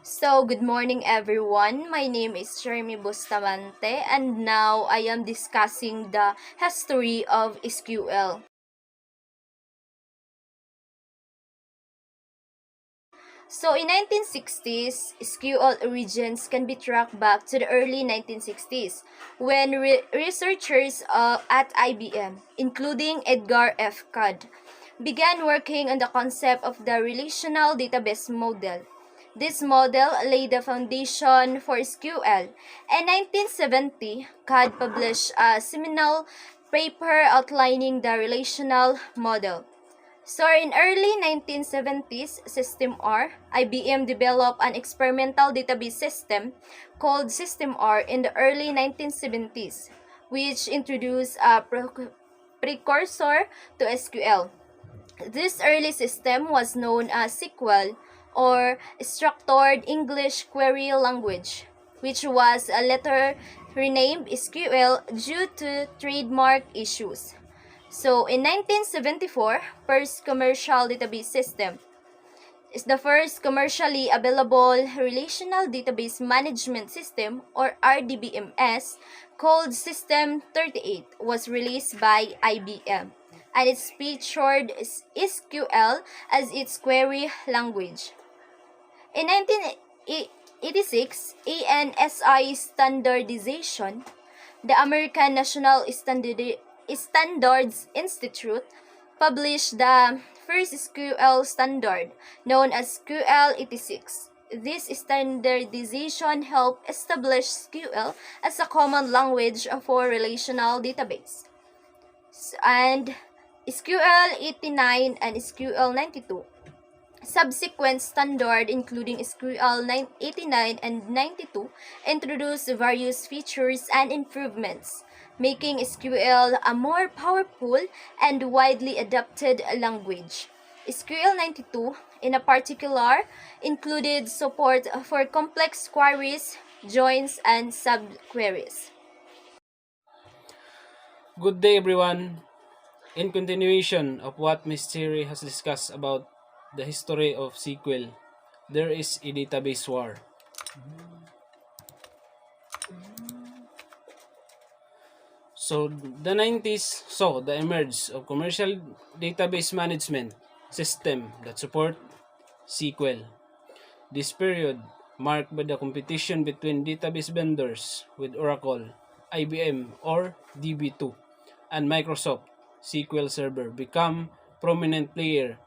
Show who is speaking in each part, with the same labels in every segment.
Speaker 1: So, good morning everyone. My name is Jeremy Bustamante and now I am discussing the history of SQL. So, in 1960s, SQL origins can be tracked back to the early 1960s when researchers at IBM, including Edgar F. Codd, began working on the concept of the relational database model. This model laid the foundation for SQL. In 1970, Codd published a seminal paper outlining the relational model. So in early 1970s, System R, IBM developed an experimental database system called System R in the early 1970s, which introduced a precursor to SQL. This early system was known as SQL, or Structured English Query Language, which was later renamed SQL due to trademark issues. So, in 1974, first commercial database system is the first commercially available relational database management system, or RDBMS, called System 38 was released by IBM, and it featured SQL as its query language. In 1986, ANSI standardization, the American National Standards Institute published the first SQL standard, known as SQL 86. This standardization helped establish SQL as a common language for relational database. And SQL 89 and SQL 92. Subsequent standard, including SQL 89 and 92, introduced various features and improvements, making SQL a more powerful and widely adopted language. SQL 92, in a particular, included support for complex queries, joins, and subqueries.
Speaker 2: Good day, everyone. In continuation of what Ms. Cherry has discussed about the history of SQL, there is a database war. So, the 90s saw the emergence of commercial database management system that support SQL. This period marked by the competition between database vendors with Oracle, IBM or DB2, and Microsoft SQL Server become prominent player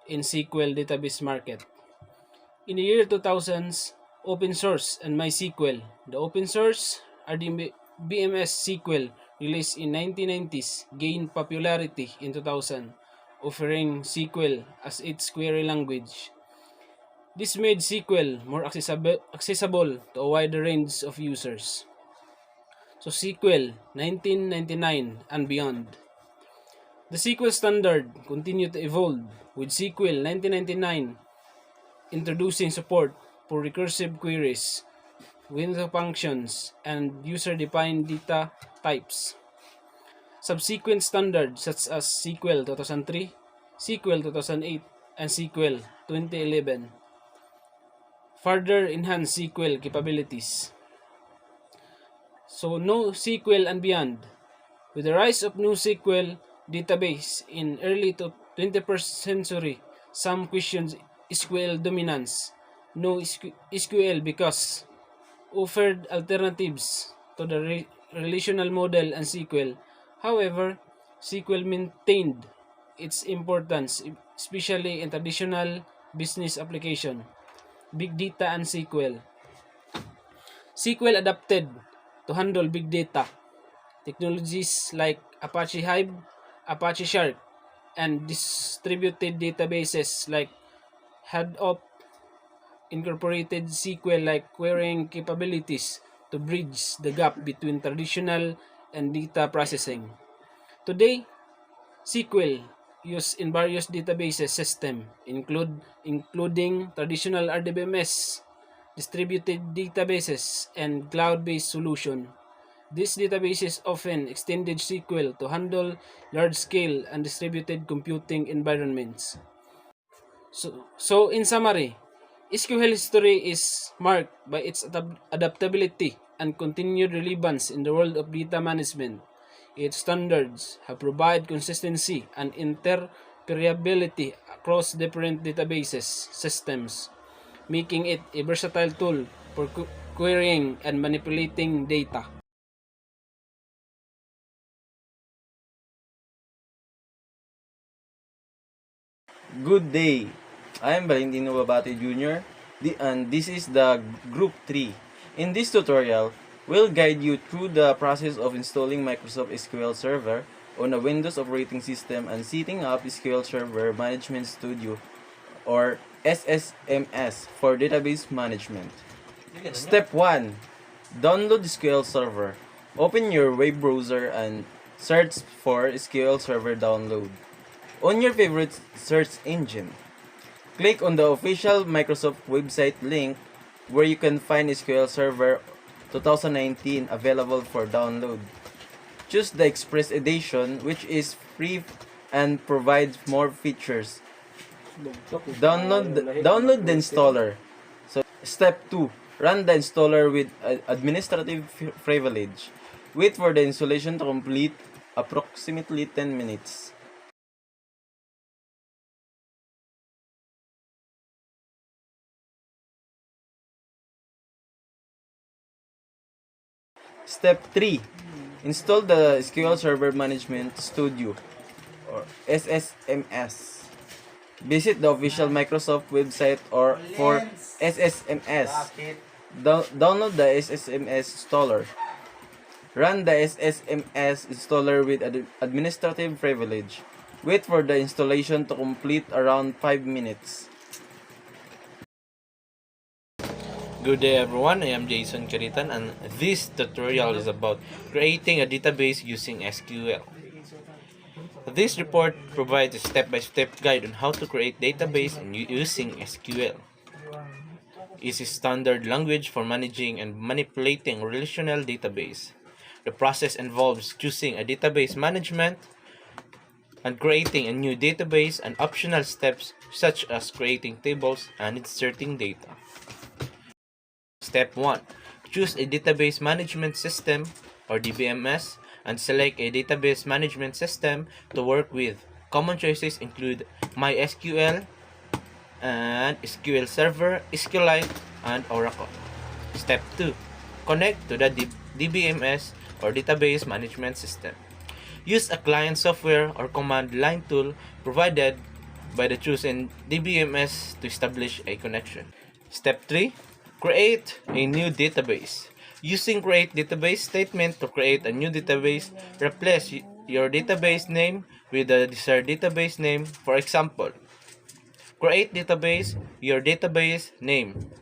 Speaker 2: in SQL database market. In the year 2000s, open source and MySQL, the open source RDBMS SQL released in 1990s gained popularity in 2000, offering SQL as its query language. This made SQL more accessible to a wider range of users. So SQL 1999 and beyond. The SQL standard continued to evolve, with SQL 1999 introducing support for recursive queries, window functions, and user-defined data types. Subsequent standards such as SQL 2003, SQL 2008, and SQL 2011 further enhance SQL capabilities. So NoSQL and beyond. With the rise of NoSQL database in early to 21st century, some questions SQL dominance. NoSQL because offered alternatives to the relational model and SQL. However, SQL maintained its importance, especially in traditional business application, big data and SQL. SQL adapted to handle big data. Technologies like Apache Hive, Apache Shark, and distributed databases like Hadoop incorporated SQL-like querying capabilities to bridge the gap between traditional and data processing. Today, SQL used in various databases system including traditional RDBMS, distributed databases, and cloud-based solution. These databases often extended SQL to handle large-scale and distributed computing environments. So in summary, SQL history is marked by its adaptability and continued relevance in the world of data management. Its standards have provided consistency and interoperability across different databases systems, making it a versatile tool for querying and manipulating data.
Speaker 3: Good day. I am Valentino Babate Jr. And this is the Group 3. In this tutorial, we'll guide you through the process of installing Microsoft SQL Server on a Windows operating system and setting up SQL Server Management Studio or SSMS for database management. Step 1. Download SQL Server. Open your web browser and search for SQL Server download on your favorite search engine. Click on the official Microsoft website link where you can find SQL Server 2019 available for download. Choose the Express Edition, which is free and provides more features. Download the installer. So step 2. Run the installer with administrative privilege. Wait for the installation to complete approximately 10 minutes. Step 3. Install the SQL Server Management Studio or SSMS. Visit the official Microsoft website or for SSMS. Download the SSMS installer. Run the SSMS installer with administrative privilege. Wait for the installation to complete around 5 minutes.
Speaker 4: Good day everyone, I am Jason Caritan and this tutorial is about creating a database using SQL. This report provides a step-by-step guide on how to create database using SQL. It is a standard language for managing and manipulating relational database. The process involves choosing a database management and creating a new database and optional steps such as creating tables and inserting data. Step 1. Choose a database management system or DBMS and select a database management system to work with. Common choices include MySQL and SQL Server, SQLite, and Oracle. Step 2. Connect to the DBMS or database management system. Use a client software or command line tool provided by the chosen DBMS to establish a connection. Step 3. Create a new database. Using create database statement to create a new database, replace your database name with the desired database name. For example, create database, your database name.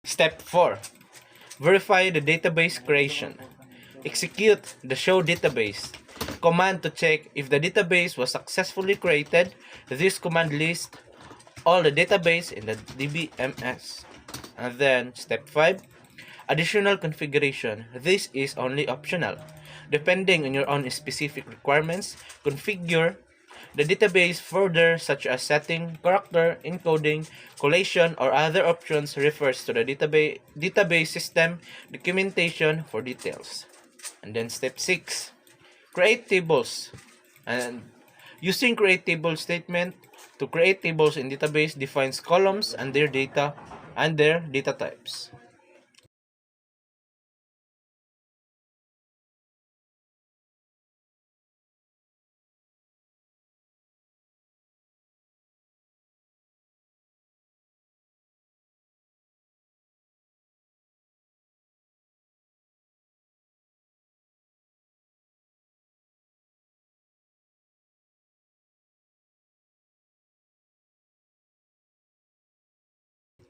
Speaker 4: Step 4. Verify the database creation. Execute the show database command to check if the database was successfully created. This command lists all the database in the DBMS. And then step 5. Additional configuration. This is only optional. Depending on your own specific requirements, configure the database further, such as setting, character, encoding, collation, or other options refers to the database system documentation for details. And then step 6. Create tables. And using create table statement to create tables in database defines columns and their data types.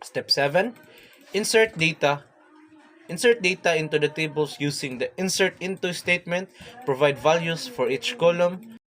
Speaker 4: Step 7. Insert data Insert data into the tables using the insert into statement. Provide values for each column.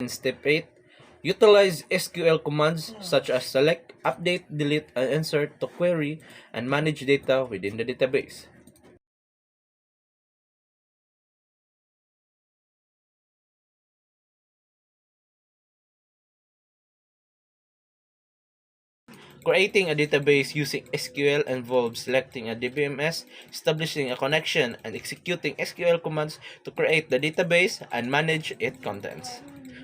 Speaker 4: In step 8, utilize SQL commands such as select, update, delete, and insert to query and manage data within the database. Creating a database using SQL involves selecting a DBMS, establishing a connection, and executing SQL commands to create the database and manage its contents.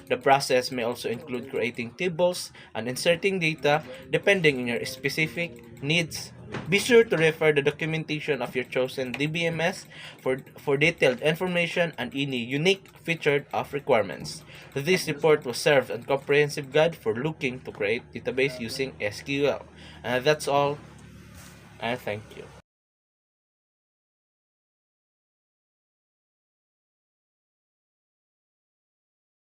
Speaker 4: The process may also include creating tables and inserting data depending on your specific needs. Be sure to refer the documentation of your chosen DBMS for detailed information and any unique featured of requirements. This report will serve as a comprehensive guide for looking to create database using SQL. And that's all, and thank you.